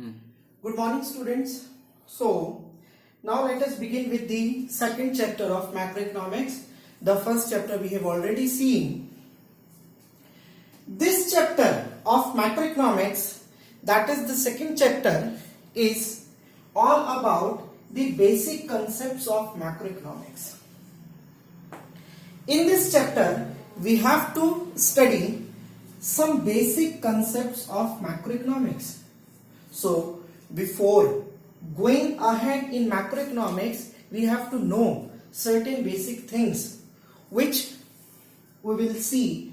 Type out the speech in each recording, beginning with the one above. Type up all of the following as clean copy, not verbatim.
Good morning, students. So, now let us begin with the second chapter of macroeconomics. The first chapter we have already seen. This chapter of macroeconomics, that is the second chapter, is all about the basic concepts of macroeconomics. In this chapter, we have to study some basic concepts of macroeconomics. So, before going ahead in macroeconomics, we have to know certain basic things which we will see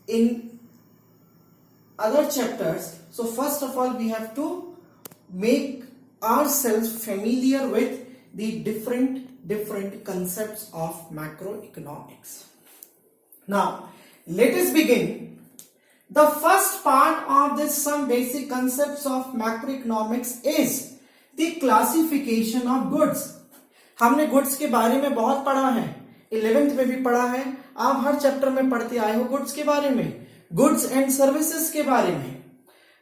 in other chapters. So, first of all, we have to make ourselves familiar with the different concepts of macroeconomics. Now, let us begin. The first part of this some basic concepts of macroeconomics is the classification of goods. हमने goods के बारे में बहुत पढ़ा है, 11th में भी पढ़ा है, आप हर चैप्टर में पढ़ते आए हो गुड्स के बारे में, गुड्स एंड सर्विसेज के बारे में.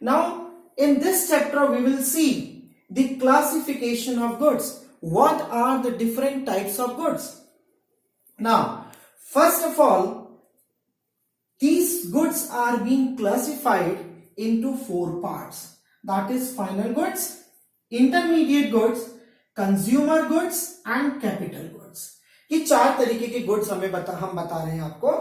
Now in this chapter we will see the classification of goods. What are the different types of goods? Now, first of all, these goods are being classified into four parts. That is final goods, intermediate goods, consumer goods and capital goods. ये चार तरीके के goods हम बता रहे हैं आपको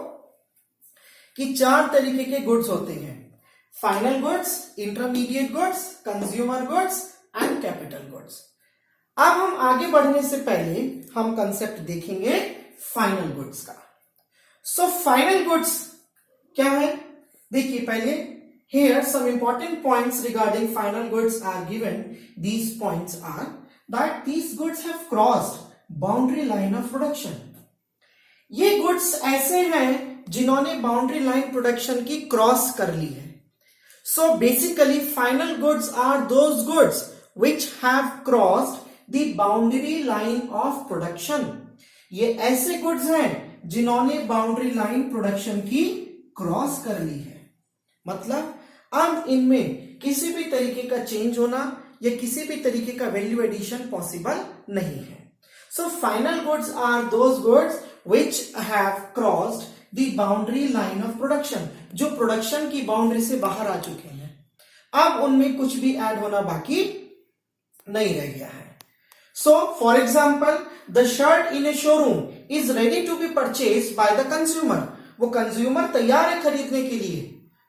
कि चार तरीके के गुड्स होते हैं. Final goods, intermediate goods, consumer goods and capital goods. अब हम आगे बढ़ने से पहले हम कंसेप्ट देखेंगे फाइनल गुड्स का. सो फाइनल गुड्स क्या है? देखिए पहले here some important points regarding final goods are given. These points are that these goods have crossed boundary line of production. ये गुड्स ऐसे हैं जिन्होंने बाउंड्री लाइन प्रोडक्शन की क्रॉस कर ली है. So basically final goods are those goods which have crossed the boundary line of production. ये ऐसे गुड्स हैं जिन्होंने बाउंड्री लाइन प्रोडक्शन की क्रॉस कर ली है. मतलब अब इनमें किसी भी तरीके का चेंज होना या किसी भी तरीके का वैल्यू एडिशन पॉसिबल नहीं है. So final goods are those goods which have crossed the boundary line of production, जो प्रोडक्शन की बाउंड्री से बाहर आ चुके हैं. अब उनमें कुछ भी ऐड होना बाकी नहीं रह गया है. So for example, the shirt in a showroom is ready to be purchase by the consumer. वो कंज्यूमर तैयार है खरीदने के लिए,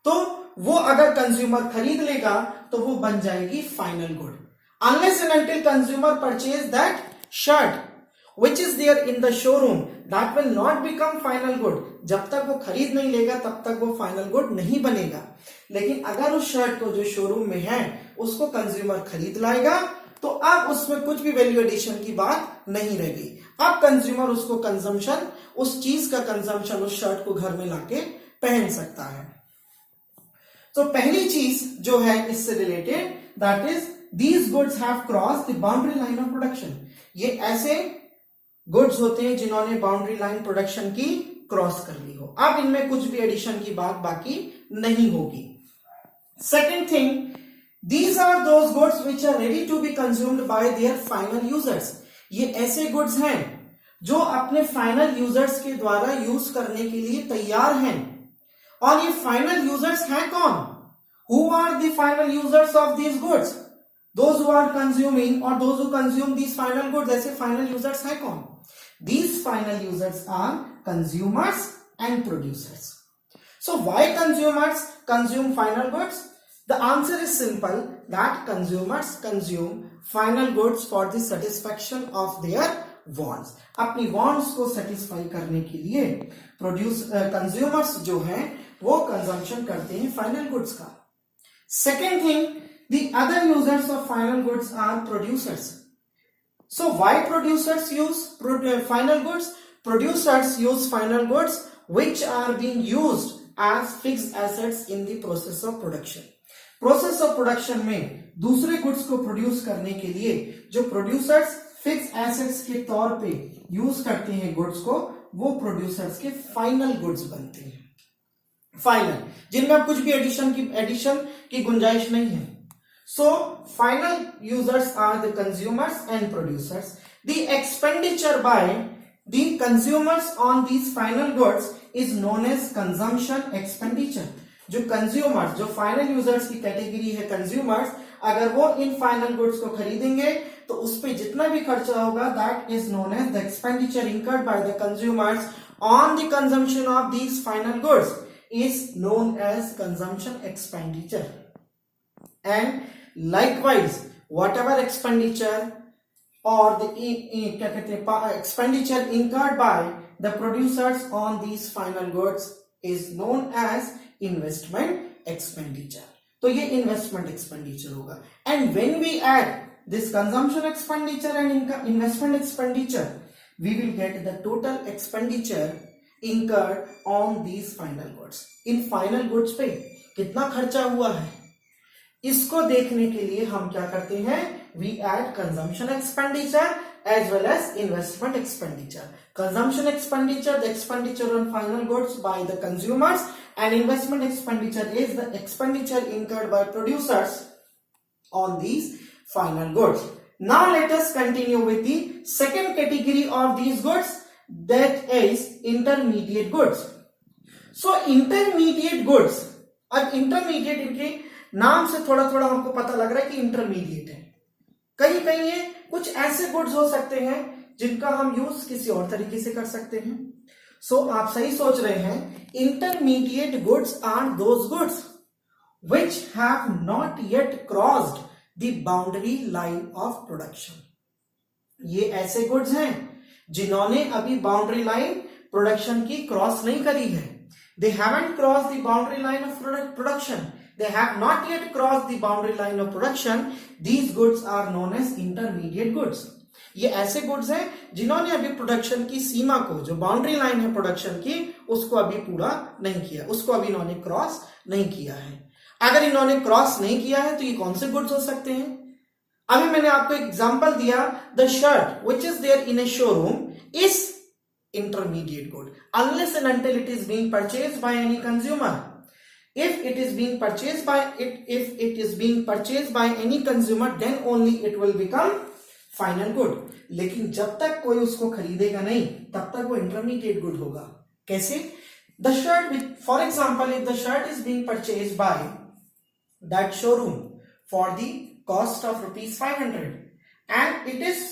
तो वो अगर कंज्यूमर खरीद लेगा तो वो बन जाएगी final good. Unless and until consumer purchase that shirt which is there in the showroom, that will not become final good. जब तक वो खरीद नहीं लेगा तब तक वो फाइनल गुड नहीं बनेगा. लेकिन अगर उस शर्ट को जो शोरूम में है उसको कंज्यूमर खरीद लाएगा तो अब उसमें कुछ भी वैल्यू एडिशन की बात नहीं रह गई. अब कंज्यूमर उसको कंजम्पशन, उस चीज का कंजम्पशन उस शर्ट को घर में लाके पहन सकता है. तो पहली चीज जो है इससे related, that is these goods have crossed the boundary line of production. ये ऐसे गुड्स होते हैं जिन्होंने बाउंड्री लाइन प्रोडक्शन की क्रॉस कर ली हो. अब इनमें कुछ भी एडिशन की बात बाकी नहीं होगी. Second thing, these are those goods which are ready to be consumed by their final users. ये ऐसे गुड्स हैं जो अपने फाइनल यूजर्स के द्वारा यूज करने के लिए तैयार हैं. और ये फाइनल यूजर्स हैं कौन? Who are the final users of these goods? Those who are consuming or those who consume these final goods. ऐसे फाइनल यूजर्स हैं कौन? These final users are consumers and producers. So why consumers consume final goods? The answer is simple, that consumers consume final goods for the satisfaction of their wants. अपनी wants को satisfy करने के लिए consumers जो हैं वो consumption करते हैं final goods का. Second thing, the other users of final goods are producers. So why producers use final goods? Producers use final goods which are being used as fixed assets in the process of production. Process of production में दूसरे goods को produce करने के लिए जो producers fix assets के तौर पे यूज करते हैं गुड्स को, वो प्रोड्यूसर्स के फाइनल गुड्स बनते हैं. फाइनल जिनमें अब कुछ भी एडिशन की गुंजाइश नहीं है. So final users are the consumers and producers. The expenditure by the consumers on these final goods is known as consumption expenditure. जो कंज्यूमर्स, जो फाइनल यूजर्स की कैटेगरी है कंज्यूमर्स, अगर वो इन फाइनल गुड्स को खरीदेंगे तो उस पे जितना भी खर्चा होगा that is known as the expenditure incurred by the consumers on the consumption of these final goods is known as consumption expenditure. And likewise whatever expenditure or the क्या कहते हैं expenditure incurred by the producers on these final goods is known as investment expenditure. तो ये investment expenditure होगा. And when we add this consumption expenditure and investment expenditure, we will get the total expenditure incurred on these final goods. In final goods पे कितना खर्चा हुआ है इसको देखने के लिए हम क्या करते हैं, we add consumption expenditure as well as investment expenditure. Consumption expenditure, the expenditure on final goods by the consumers, and investment expenditure is the expenditure incurred by producers on these final goods. Now let us continue with the second category of these goods, that is intermediate goods. So intermediate goods, अब intermediate इनके नाम से थोड़ा थोड़ा हमको पता लग रहा है कि इंटरमीडिएट है. कहीं कहीं ये कुछ ऐसे गुड्स हो सकते हैं जिनका हम यूज किसी और तरीके से कर सकते हैं. सो आप सही सोच रहे हैं. Intermediate goods are those goods which have not yet crossed the boundary line of production. ये ऐसे गुड्स हैं जिन्होंने अभी बाउंड्री लाइन प्रोडक्शन की क्रॉस नहीं करी है. They haven't crossed the boundary line of production. They have not yet crossed the boundary line of production. These goods are known as intermediate goods. ये ऐसे गुड्स हैं जिन्होंने अभी प्रोडक्शन की सीमा को, जो बाउंड्री लाइन है प्रोडक्शन की, उसको अभी पूरा नहीं किया, उसको अभी इन्होंने क्रॉस नहीं किया है. अगर इन्होंने क्रॉस नहीं किया है तो ये कौन से गुड्स हो सकते हैं? अभी मैंने आपको एग्जांपल दिया, the shirt which is there in a showroom is intermediate good unless and until it is being purchased by any consumer. If it is being purchased by any consumer, then only it will become final good. लेकिन जब तक कोई उसको खरीदेगा नहीं तब तक वो intermediate good होगा. कैसे? The shirt, for example, if the shirt is being purchased by that showroom for the cost of ₹500 and it is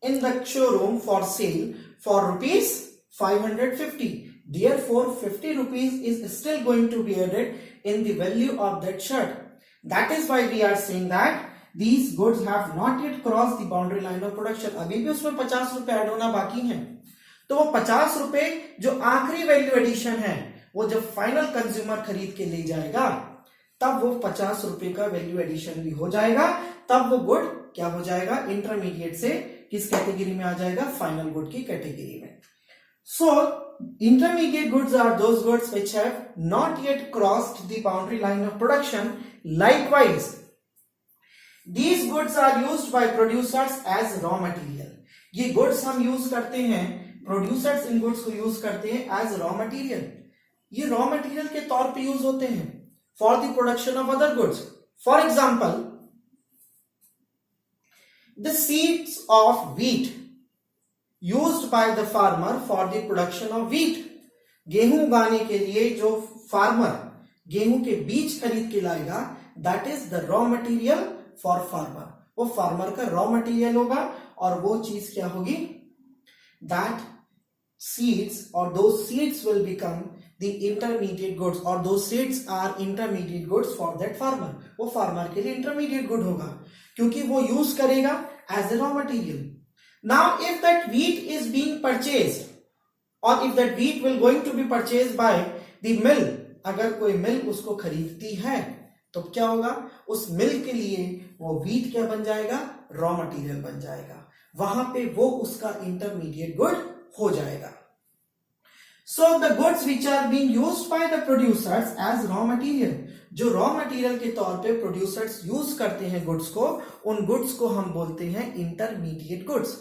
in the showroom for sale for ₹550, therefore 50 rupees is still going to be added in the value of that shirt. That is why we are saying that these goods have not yet crossed the boundary line of production. अभी भी उसमें 50 रुपए add होना बाकी है. तो वो 50 रुपए जो आखिरी वैल्यू एडिशन है, वो जब फाइनल कंज्यूमर खरीद के ले जाएगा तब वो 50 रुपए का वैल्यू एडिशन भी हो जाएगा. तब वो गुड क्या हो जाएगा, इंटरमीडिएट से किस कैटेगरी में आ जाएगा, फाइनल गुड की कैटेगरी में. सो intermediate goods are those goods which have not yet crossed the boundary line of production. Likewise, these goods are used by producers as raw material. ये goods हम use करते हैं, producers इन goods को use करते हैं as raw material. ये raw material के तौर पे यूज होते हैं for the production of other goods. For example, the seeds of wheat used by the farmer for the production of wheat. गेहूं उगाने के लिए जो फार्मर गेहूं के बीज खरीद के लाएगा, that is the raw material for farmer. वो फार्मर का रॉ मटेरियल होगा और वो चीज क्या होगी, that seeds or those seeds will become the intermediate goods or those seeds are intermediate goods for that farmer. वो फार्मर के लिए इंटरमीडिएट गुड होगा क्योंकि वो यूज करेगा as a raw material. Now if that wheat is being purchased or if that wheat will going to be purchased by the mill, अगर कोई मिल उसको खरीदती है तो क्या होगा, उस मिल के लिए वो wheat क्या बन जाएगा, रॉ मटेरियल बन जाएगा. वहां पे वो उसका इंटरमीडिएट गुड हो जाएगा. So the goods which are being used by the producers as raw material, जो रॉ मटेरियल के तौर पे प्रोड्यूसर्स यूज करते हैं गुड्स को, उन गुड्स को हम बोलते हैं intermediate goods.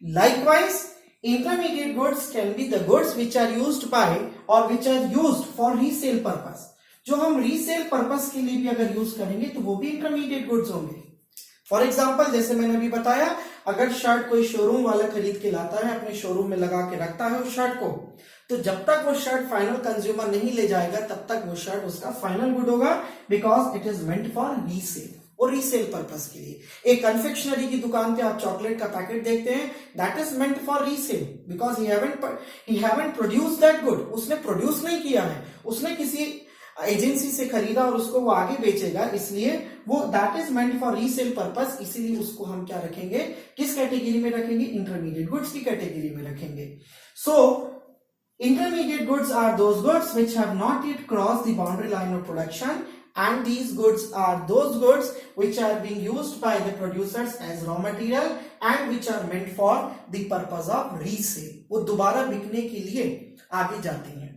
Likewise, intermediate goods can be the goods which are used by or which are used for resale purpose. जो हम रीसेल पर्पस के लिए भी अगर यूज करेंगे तो वो भी इंटरमीडिएट गुड्स होंगे। फॉर एग्जाम्पल जैसे मैंने अभी बताया, अगर शर्ट कोई शोरूम वाला खरीद के लाता है, अपने शोरूम में लगा के रखता है उस शर्ट को, तो जब तक वो शर्ट फाइनल कंज्यूमर नहीं ले जाएगा तब तक वो शर्ट उसका फाइनल गुड होगा, because it is meant for resale और रीसेल पर्पस के लिए। एक कन्फेक्शनरी की दुकान पे आप चॉकलेट का पैकेट देखते हैं, that is meant for resale, because he haven't produce that good. उसने प्रोड्यूस नहीं किया है, उसने किसी एजेंसी से खरीदा और उसको वो आगे बेचेगा, इसलिए वो that is meant for resale purpose. इसीलिए उसको हम क्या रखेंगे, किस कैटेगरी में रखेंगे, इंटरमीडिएट गुड्स की कैटेगरी में रखेंगे। सो intermediate goods are those goods which have not yet crossed the boundary line of production, and these goods are those goods which are being used by the producers as raw material and which are meant for the purpose of resale। वो दोबारा बिकने के लिए आगे जाते हैं।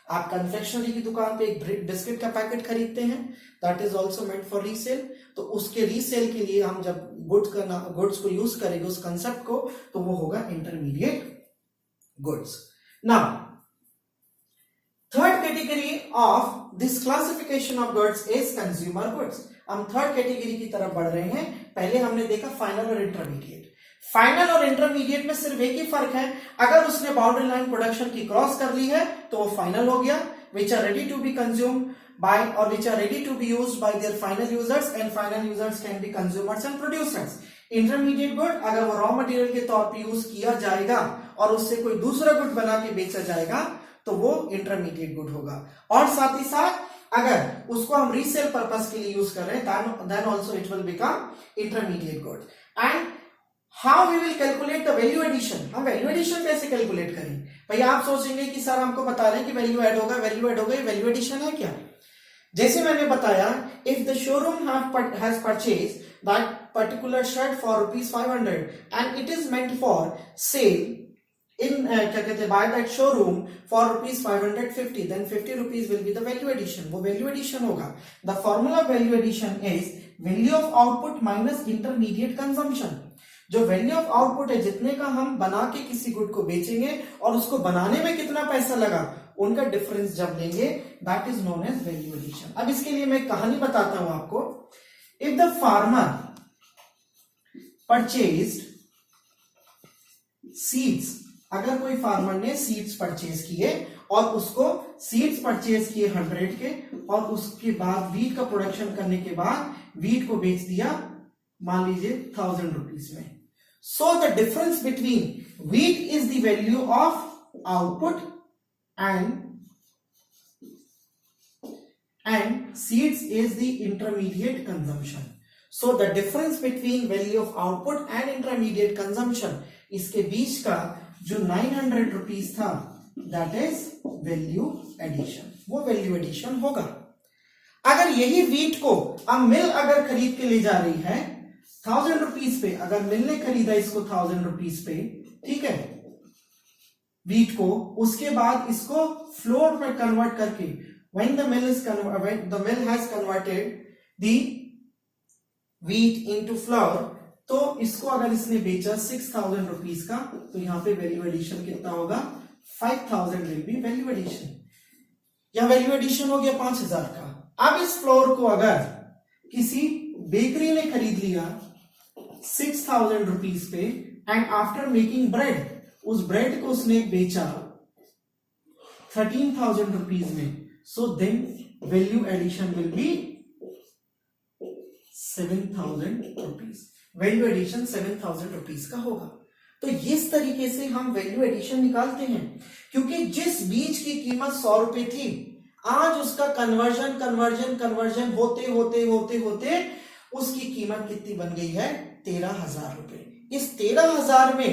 आप confectionery की दुकान पे एक बिस्किट का पैकेट खरीदते हैं, that is also meant for resale. तो उसके रीसेल के लिए हम जब गुड्स को यूज करेंगे, उस कंसेप्ट को, तो वो होगा intermediate goods. Now third category of this classification of goods is consumer goods. हम थर्ड कैटेगरी की तरफ बढ़ रहे हैं। पहले हमने देखा फाइनल और इंटरमीडिएट। फाइनल और इंटरमीडिएट में सिर्फ एक ही फर्क है, अगर उसने बाउंड्री लाइन प्रोडक्शन की क्रॉस कर ली है तो वो फाइनल हो गया, which are ready to be consume by और which are ready to be used by their final users, and final users can be consumers and producers. Intermediate good अगर वो रॉ मटेरियल के तौर पे यूज किया जाएगा और उससे कोई दूसरा गुड बना के बेचा जाएगा तो वो इंटरमीडिएट गुड होगा। और साथ ही साथ अगर उसको हम रीसेल पर्पस के लिए यूज कर रहे हैं then also it will become intermediate good. And how we will calculate the value addition. हम वैल्यू एडिशन कैसे कैलकुलेट करें? भाई आप सोचेंगे कि सर हमको बता रहे हैं कि वैल्यू ऐड होगा, वैल्यू ऐड होगा, वैल्यू एडिशन है क्या? जैसे मैंने बताया, if the showroom has purchase that particular shirt for ₹500 and it is meant for sale in क्या कहते हैं by that showroom for ₹550, then ₹50 will be the value addition। वो value addition होगा। The formula of value addition is value of output minus intermediate consumption। जो value of output है, जितने का हम बना के किसी गुड को बेचेंगे और उसको बनाने में कितना पैसा लगा, उनका डिफरेंस जब लेंगे, that is known as value addition। अब इसके लिए मैं कहानी बताता हूं आपको। If the farmer purchased seeds, अगर कोई फार्मर ने सीड्स परचेज किए और उसको सीड्स परचेज किए 100 के, और उसके बाद वीट का प्रोडक्शन करने के बाद वीट को बेच दिया मान लीजिए ₹1000 में। So the difference between wheat is the value of output and seeds is the intermediate consumption. So the difference between value of output and intermediate consumption, इसके बीच का जो ₹900 था, दैट इज वैल्यू एडिशन। वो वैल्यू एडिशन होगा। अगर यही wheat को अब मिल अगर खरीद के ले जा रही है ₹1000 पे, अगर मिल ने खरीदा इसको ₹1000 पे, ठीक है, वीट को, उसके बाद इसको फ्लोर में कन्वर्ट करके when the mill has converted the wheat into flour, तो इसको अगर इसने बेचा ₹6000 का, तो यहां पे वैल्यू एडिशन कितना होगा, 5000 विल बी वैल्यू एडिशन। या वैल्यू एडिशन हो गया 5000 का। अब इस फ्लोर को अगर किसी बेकरी ने खरीद लिया ₹6000 पे, एंड आफ्टर मेकिंग ब्रेड, उस ब्रेड को उसने बेचा ₹13,000 में, so then value addition will be ₹7,000। Value addition ₹7,000 का होगा। तो इस तरीके से हम वैल्यू एडिशन निकालते हैं, क्योंकि जिस बीज की कीमत ₹100 थी, आज उसका कन्वर्जन होते उसकी कीमत कितनी बन गई है, ₹13,000। इस 13,000 में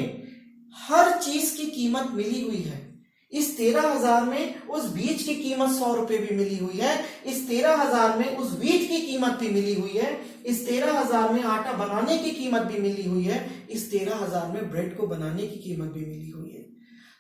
हर चीज की कीमत मिली हुई है। इस 13,000 में उस बीज की कीमत ₹100 भी मिली हुई है, इस 13,000 में उस वीट की कीमत भी मिली हुई है, इस 13,000 में आटा बनाने की कीमत भी मिली हुई है, इस 13,000 में ब्रेड को बनाने की कीमत भी मिली हुई है।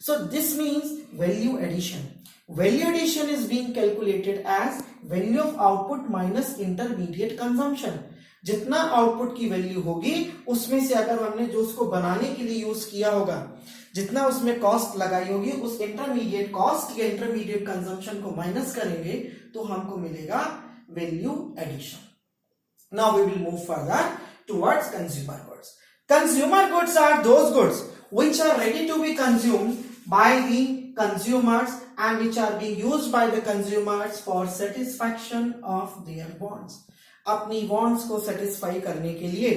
So this means value addition. Value addition is being calculated as value of output minus intermediate consumption. जितना आउटपुट की वैल्यू होगी उसमें से अगर हमने जो उसको बनाने के लिए यूज किया होगा, जितना उसमें कॉस्ट लगाई होगी, उस इंटरमीडिएट कॉस्ट या इंटरमीडिएट कंजम्पशन को माइनस करेंगे तो हमको मिलेगा value addition. Now we will move further towards consumer goods. Consumer goods are those goods which are ready to be consumed by the consumers and which are being used by the consumers for satisfaction of their wants. अपनी wants को satisfy करने के लिए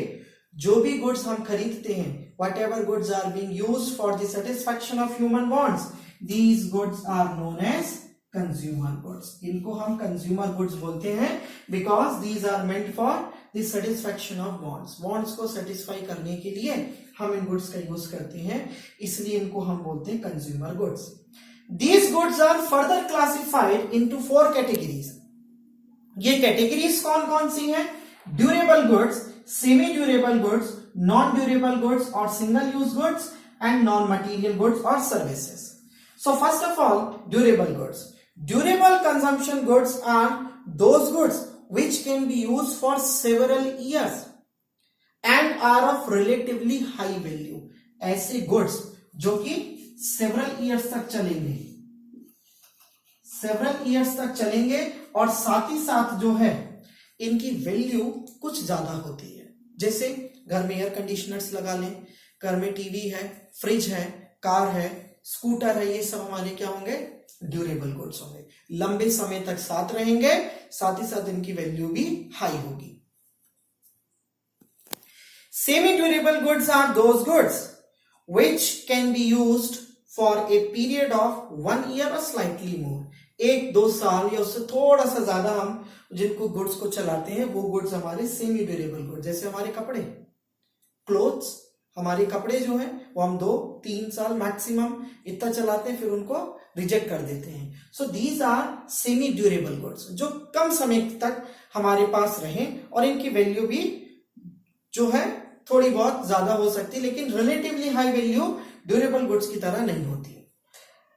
जो भी goods हम खरीदते हैं, whatever goods are being used for the satisfaction of human wants, these goods are known as consumer goods. इनको हम consumer goods बोलते हैं because these are meant for the satisfaction of wants. wants को satisfy करने के लिए हम इन goods का यूज करते हैं, इसलिए इनको हम बोलते हैं consumer goods. These goods are further classified into 4 categories. ये categories कौन कौन सी हैं? Durable goods, semi durable goods, non durable goods or single use goods and non material goods or services. So first of all, durable goods. Durable consumption goods are those goods which can be used for several years and are of relatively high value. ऐसे goods जो कि several years तक चलेंगे, several years तक चलेंगे और साथ ही साथ जो है इनकी वैल्यू कुछ ज्यादा होती है. जैसे घर में एयर कंडीशनर्स लगा लें, घर में टीवी है, फ्रिज है, कार है, स्कूटर है, ये सब हमारे क्या होंगे? ड्यूरेबल गुड्स होंगे, लंबे समय तक साथ रहेंगे, साथ ही साथ इनकी वैल्यू भी हाई होगी. Semi durable goods are those goods which can be used for a period of 1 year or slightly more. 1-2 साल या उससे थोड़ा सा ज्यादा हम जिनको गुड्स को चलाते हैं वो गुड्स हमारे सेमी ड्यूरेबल गुड्स. जैसे हमारे कपड़े, क्लोथ्स, हमारे कपड़े जो हैं वो हम 2-3 साल मैक्सिमम इतना चलाते हैं, फिर उनको रिजेक्ट कर देते हैं. So these are semi durable goods जो कम समय तक हमारे पास रहें और इनकी वैल्यू भी जो है थोड़ी बहुत ज्यादा हो सकती है, लेकिन relatively high value durable goods की तरह नहीं होती.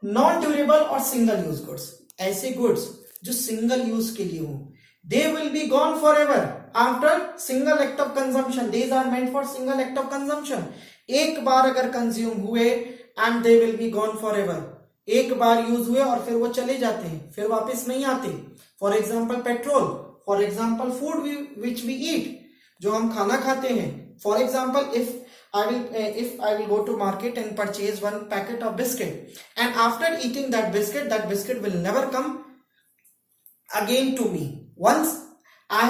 नॉन ड्यूरेबल और सिंगल यूज गुड्स, ऐसे गुड्स जो सिंगल यूज के लिए हो, they will be gone forever after single act of consumption. These are meant for single act of consumption. एक बार अगर कंज्यूम हुए and they will be gone forever, एक बार यूज हुए और फिर वो चले जाते हैं, फिर वापस नहीं आते. For example petrol, for example food which we eat, जो हम खाना खाते हैं. For example if I will go to market and purchase 1 packet of biscuit and after eating that biscuit will never come again to me. Once I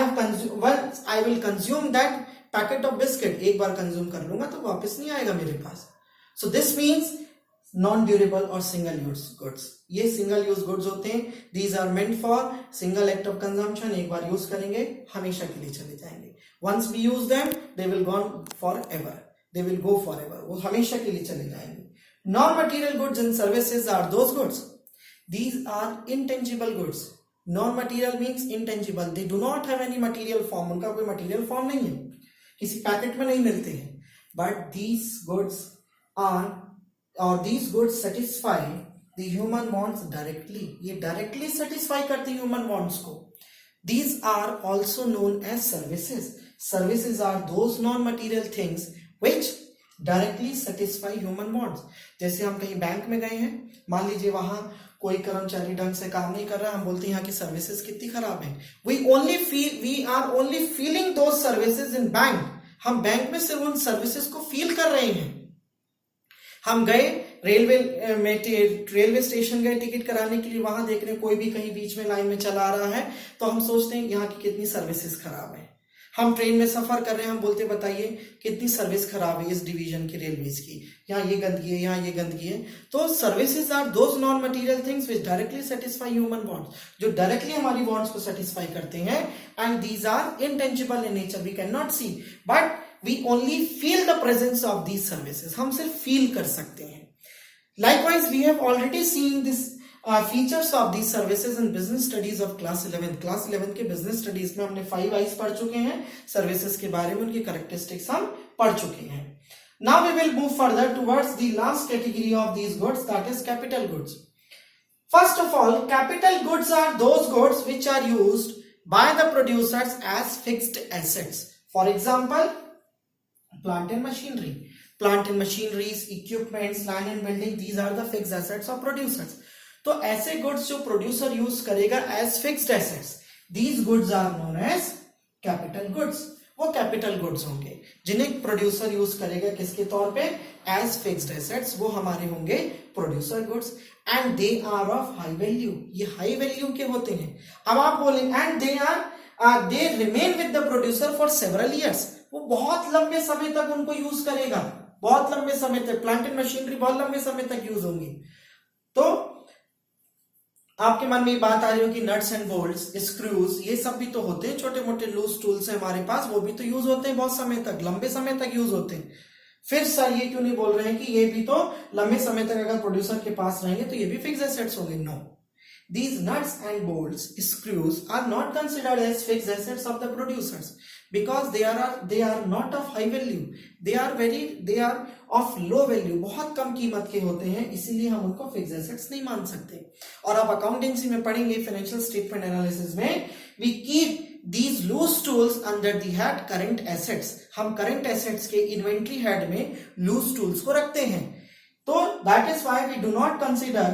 will consume that packet of biscuit, एक बार consume कर लूंगा तो वापस नहीं आएगा मेरे पास. So this means non durable और सिंगल यूज गुड्स, ये सिंगल यूज गुड्स होते हैं. These are meant for single act of consumption. एक बार यूज करेंगे हमेशा के लिए चले जाएंगे. Once we use them they will gone forever, they will go forever, वो हमेशा के लिए चले जाएंगे. Non material goods and services are those goods, these are intangible goods. Non material means intangible, they do not have any material form, उनका कोई material form नहीं है, किसी पैकेट में नहीं मिलते हैं. बट दीज गुड्स आर और these goods satisfy the human wants directly. ये directly satisfy करते हैं human wants को. These are also known as services. Services are those non-material things which directly satisfy human wants. जैसे हम कहीं bank में गए हैं, मान लीजिए वहां कोई कर्मचारी ढंग से काम नहीं कर रहा, हम बोलते हैं यहाँ की सर्विसेज कितनी खराब है. we are only feeling those services in bank. हम बैंक में सिर्फ उन सर्विसेज को फील कर रहे हैं. हम गए रेलवे स्टेशन गए टिकट कराने के लिए, वहां देख रहे हैं कोई भी कहीं बीच में लाइन में चला रहा है, तो हम सोचते हैं यहाँ की कितनी सर्विसेज खराब है. हम ट्रेन में सफर कर रहे हैं, हम बोलते बताइए कितनी सर्विस खराब है इस डिवीजन की रेलवेज की, यहाँ ये गंदगी है, यहाँ ये गंदगी है. तो services are those non material things which directly satisfy human wants, जो डायरेक्टली हमारी वांट्स को सेटिस्फाई करते हैं. And these are intangible in nature, we can not see but we only feel the presence of these services. हम सिर्फ feel कर सकते हैं. Likewise, we have already seen this features of these services in business studies of class 11. Class 11 के business studies में हमने 5 I's पढ़ चुके हैं, services के बारे में उनकी characteristics हम पढ़ चुके हैं. Now we will move further towards the last category of these goods, that is capital goods. First of all, capital goods are those goods which are used by the producers as fixed assets. For example, plant and machinery. Plant and machineries, equipments, land and building, these are the fixed assets of producers. तो ऐसे goods जो producer use करेगा as fixed assets, these goods are known as capital goods. वो capital goods होंगे जिन्हें producer use करेगा किसके तौर पे, एज फिक्स्ड एसेट्स. वो हमारे होंगे producer goods and they are of high value. ये हाई वैल्यू के होते हैं. अब आप बोलेंगे and they remain with the producer for several years. वो बहुत लंबे समय तक उनको यूज करेगा, बहुत लंबे समय तक. प्लांट एंड मशीनरी बहुत लंबे समय तक यूज होंगी. तो आपके मन में ये बात आ रही हो कि नट्स एंड बोल्ट्स, स्क्रूज, ये सब भी तो होते हैं, छोटे मोटे लूज टूल्स हैं हमारे पास, वो भी तो यूज होते हैं बहुत समय तक, लंबे समय तक यूज होते हैं. फिर सर ये क्यों नहीं बोल रहे हैं कि ये भी तो लंबे समय तक अगर प्रोड्यूसर के पास रहेंगे तो ये भी फिक्स्ड एसेट्स होंगे? No, these nuts and bolts, screws are not considered as fixed assets of the producers because they are not of high value. They are of low value. बहुत कम कीमत के होते हैं, इसीलिए हम उनको फिक्स्ड एसेट्स नहीं मान सकते. और आप अकाउंटेंसी में पढ़ेंगे, फाइनेंशियल स्टेटमेंट एनालिसिस में, we keep these loose tools under the head current assets. हम current assets के इन्वेंट्री हेड में loose tools को रखते हैं. तो that is why we do not consider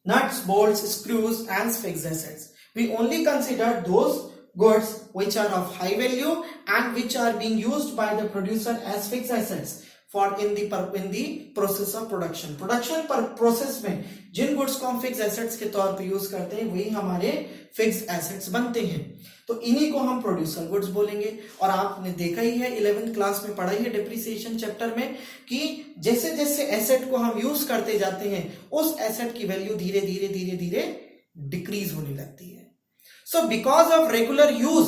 nuts, bolts, screws and fixed assets. We only consider those goods which are of high value and which are being used by the producer as fixed assets for in the process of production. Production process में जिन goods को हम fixed assets के तौर पे use करते हैं वही हमारे fixed assets बनते हैं. तो इन्हीं को हम प्रोड्यूसर गुड्स बोलेंगे. और आपने देखा ही है 11th क्लास में पढ़ा ही है डिप्रिसिएशन चैप्टर में कि जैसे जैसे एसेट को हम यूज करते जाते हैं उस एसेट की वैल्यू धीरे धीरे धीरे धीरे डिक्रीज होने लगती है. So because of regular use,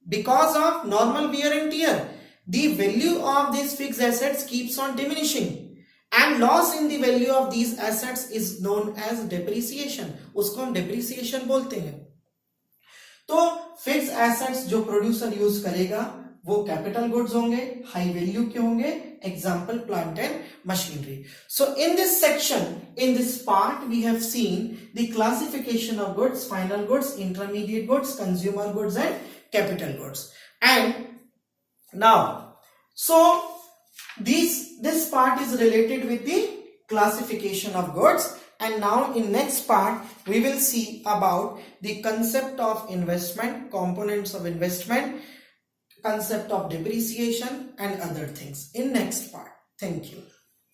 because of normal wear and tear, the value of this fixed assets keeps on diminishing and loss in the value of these assets is known as depreciation. उसको हम depreciation बोलते हैं. तो fix assets जो producer use करेगा वो capital goods होंगे, high value के होंगे. Example plant and machinery. So in this section, in this part we have seen the classification of goods, final goods, intermediate goods, consumer goods and capital goods. And now so this part is related with the classification of goods. And now in next part we will see about the concept of investment, components of investment, concept of depreciation and other things in next part. Thank you.